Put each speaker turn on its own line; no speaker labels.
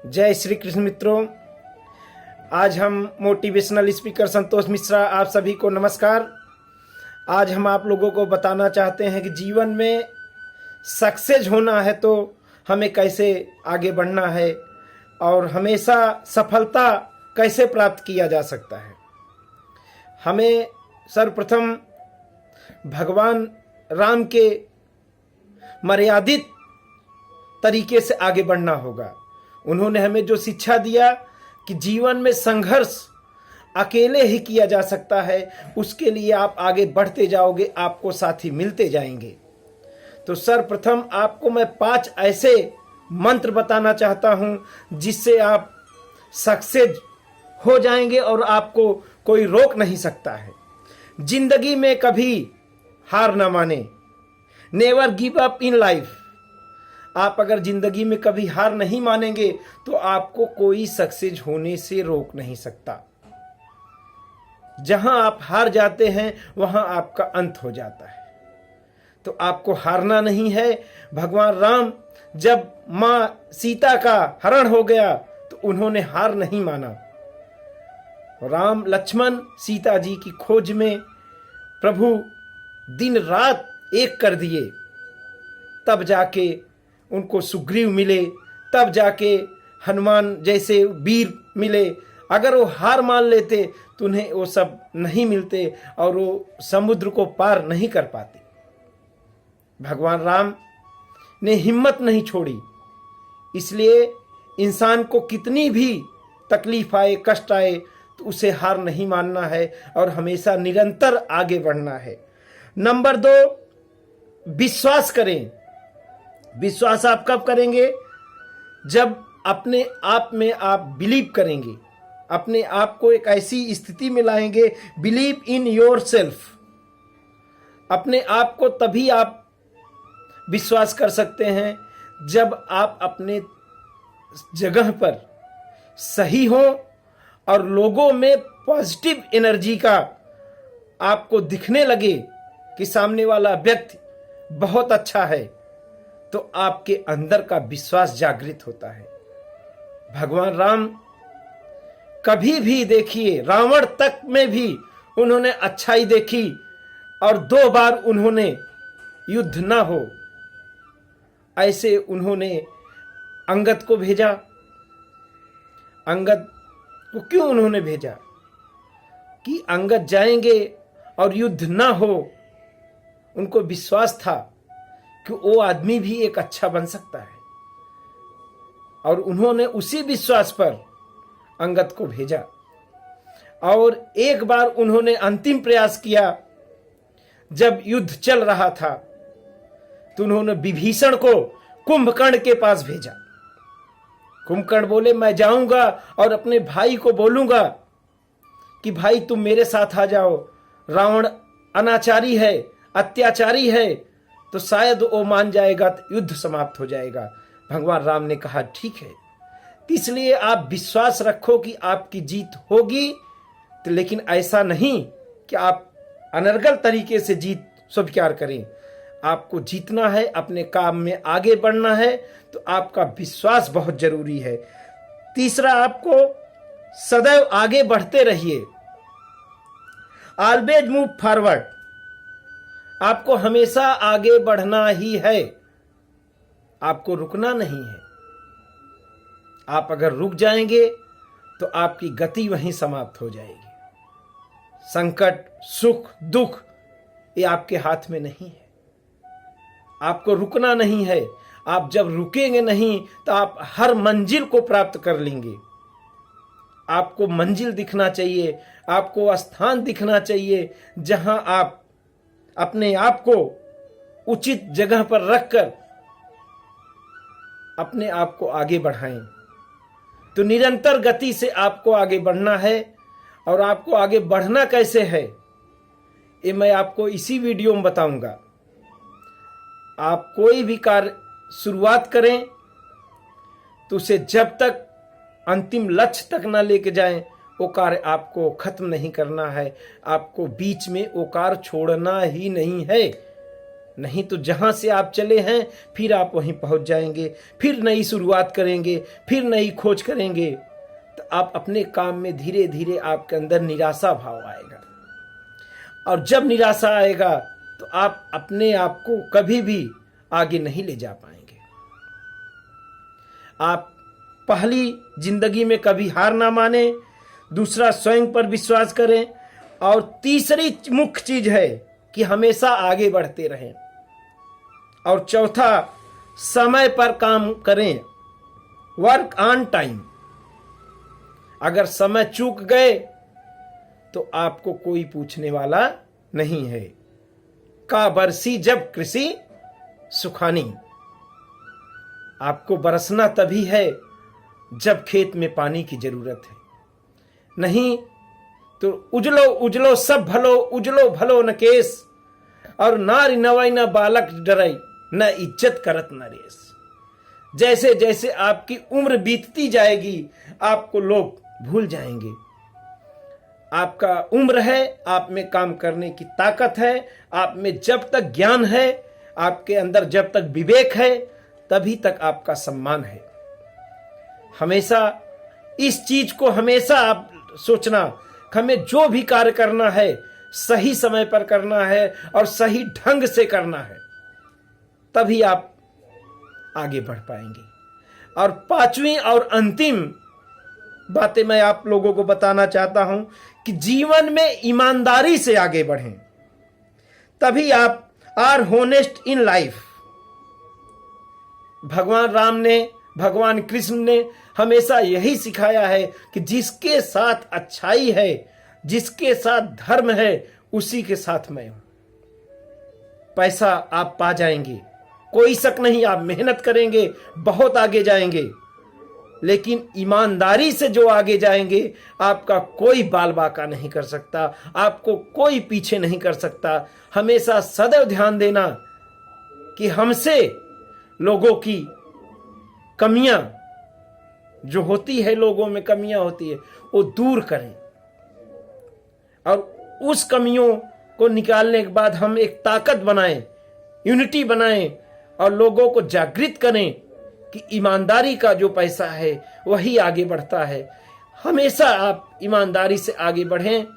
जय श्री कृष्ण मित्रों। आज हम मोटिवेशनल स्पीकर संतोष मिश्रा आप सभी को नमस्कार। आज हम आप लोगों को बताना चाहते हैं कि जीवन में सक्सेस होना है तो हमें कैसे आगे बढ़ना है और हमेशा सफलता कैसे प्राप्त किया जा सकता है। हमें सर्वप्रथम भगवान राम के मर्यादित तरीके से आगे बढ़ना होगा। उन्होंने हमें जो शिक्षा दिया कि जीवन में संघर्ष अकेले ही किया जा सकता है, उसके लिए आप आगे बढ़ते जाओगे, आपको साथी मिलते जाएंगे। तो सर्वप्रथम आपको मैं 5 ऐसे मंत्र बताना चाहता हूं जिससे आप सक्सेस हो जाएंगे और आपको कोई रोक नहीं सकता है। जिंदगी में कभी हार ना माने, never give up in life. आप अगर जिंदगी में कभी हार नहीं मानेंगे तो आपको कोई सक्सेस होने से रोक नहीं सकता। जहां आप हार जाते हैं वहां आपका अंत हो जाता है। तो आपको हारना नहीं है। भगवान राम जब मां सीता का हरण हो गया तो उन्होंने हार नहीं माना। राम लक्ष्मण सीता जी की खोज में प्रभु दिन रात एक कर दिए, तब जाके उनको सुग्रीव मिले, तब जाके हनुमान जैसे वीर मिले। अगर वो हार मान लेते तो उन्हें वो सब नहीं मिलते और वो समुद्र को पार नहीं कर पाते। भगवान राम ने हिम्मत नहीं छोड़ी। इसलिए इंसान को कितनी भी तकलीफ आए, कष्ट आए, तो उसे हार नहीं मानना है और हमेशा निरंतर आगे बढ़ना है। नंबर 2, विश्वास करें। विश्वास आप कब करेंगे? जब अपने आप में आप बिलीव करेंगे, अपने आप को एक ऐसी स्थिति में लाएंगे, बिलीव इन योर सेल्फ। अपने आप को तभी आप विश्वास कर सकते हैं जब आप अपने जगह पर सही हो और लोगों में पॉजिटिव एनर्जी का आपको दिखने लगे कि सामने वाला व्यक्ति बहुत अच्छा है, तो आपके अंदर का विश्वास जागृत होता है। भगवान राम कभी भी देखिए, रावण तक में भी उन्होंने अच्छाई देखी और 2 बार उन्होंने युद्ध ना हो ऐसे उन्होंने अंगद को भेजा। अंगद को क्यों उन्होंने भेजा? कि अंगद जाएंगे और युद्ध ना हो। उनको विश्वास था कि वो आदमी भी एक अच्छा बन सकता है और उन्होंने उसी विश्वास पर अंगद को भेजा। और एक बार उन्होंने अंतिम प्रयास किया, जब युद्ध चल रहा था तो उन्होंने विभीषण को कुंभकर्ण के पास भेजा। कुंभकर्ण बोले, मैं जाऊंगा और अपने भाई को बोलूंगा कि भाई तुम मेरे साथ आ जाओ, रावण अनाचारी है, अत्याचारी है, तो शायद वो मान जाएगा तो युद्ध समाप्त हो जाएगा। भगवान राम ने कहा ठीक है। इसलिए आप विश्वास रखो कि आपकी जीत होगी, तो लेकिन ऐसा नहीं कि आप अनर्गल तरीके से जीत स्वीकार करें। आपको जीतना है, अपने काम में आगे बढ़ना है, तो आपका विश्वास बहुत जरूरी है। तीसरा, आपको सदैव आगे बढ़ते रहिए। Always move forward. आपको हमेशा आगे बढ़ना ही है, आपको रुकना नहीं है। आप अगर रुक जाएंगे तो आपकी गति वहीं समाप्त हो जाएगी। संकट, सुख, दुख ये आपके हाथ में नहीं है। आपको रुकना नहीं है। आप जब रुकेंगे नहीं तो आप हर मंजिल को प्राप्त कर लेंगे। आपको मंजिल दिखना चाहिए, आपको स्थान दिखना चाहिए जहां आप अपने आप को उचित जगह पर रखकर अपने आप को आगे बढ़ाएं। तो निरंतर गति से आपको आगे बढ़ना है। और आपको आगे बढ़ना कैसे है ये मैं आपको इसी वीडियो में बताऊंगा। आप कोई भी कार्य शुरुआत करें तो उसे जब तक अंतिम लक्ष्य तक ना लेके जाएं, वो कार्य आपको खत्म नहीं करना है। आपको बीच में वो कार्य छोड़ना ही नहीं है। नहीं तो जहां से आप चले हैं फिर आप वहीं पहुंच जाएंगे, फिर नई शुरुआत करेंगे, फिर नई खोज करेंगे। तो आप अपने काम में धीरे धीरे आपके अंदर निराशा भाव आएगा, और जब निराशा आएगा तो आप अपने आप को कभी भी आगे नहीं ले जा पाएंगे। आप पहली जिंदगी में कभी हार ना माने, दूसरा स्वयं पर विश्वास करें, और तीसरी मुख्य चीज है कि हमेशा आगे बढ़ते रहें, और चौथा समय पर काम करें, वर्क ऑन टाइम। अगर समय चूक गए तो आपको कोई पूछने वाला नहीं है। का बरसी जब कृषि सुखानी, आपको बरसना तभी है जब खेत में पानी की जरूरत है, नहीं तो उजलो उजलो सब भलो, उजलो भलो न केस, और नारी नवई न बालक डरई, न इज्जत करत न रेस। जैसे जैसे आपकी उम्र बीतती जाएगी आपको लोग भूल जाएंगे। आपका उम्र है, आप में काम करने की ताकत है, आप में जब तक ज्ञान है, आपके अंदर जब तक विवेक है, तभी तक आपका सम्मान है। हमेशा इस चीज को हमेशा आप सोचना, हमें जो भी कार्य करना है सही समय पर करना है और सही ढंग से करना है, तभी आप आगे बढ़ पाएंगे। और पांचवी और अंतिम बातें मैं आप लोगों को बताना चाहता हूं कि जीवन में ईमानदारी से आगे बढ़ें, तभी आप आर होनेस्ट इन लाइफ। भगवान राम ने, भगवान कृष्ण ने हमेशा यही सिखाया है कि जिसके साथ अच्छाई है, जिसके साथ धर्म है, उसी के साथ मैं हूं। पैसा आप पा जाएंगे, कोई शक नहीं, आप मेहनत करेंगे बहुत आगे जाएंगे, लेकिन ईमानदारी से जो आगे जाएंगे आपका कोई बाल बाका नहीं कर सकता, आपको कोई पीछे नहीं कर सकता। हमेशा सदैव ध्यान देना कि हमसे लोगों की कमियां जो होती है, लोगों में कमियां होती है, वो दूर करें, और उस कमियों को निकालने के बाद हम एक ताकत बनाएं, यूनिटी बनाएं, और लोगों को जागृत करें कि ईमानदारी का जो पैसा है वही आगे बढ़ता है। हमेशा आप ईमानदारी से आगे बढ़ें।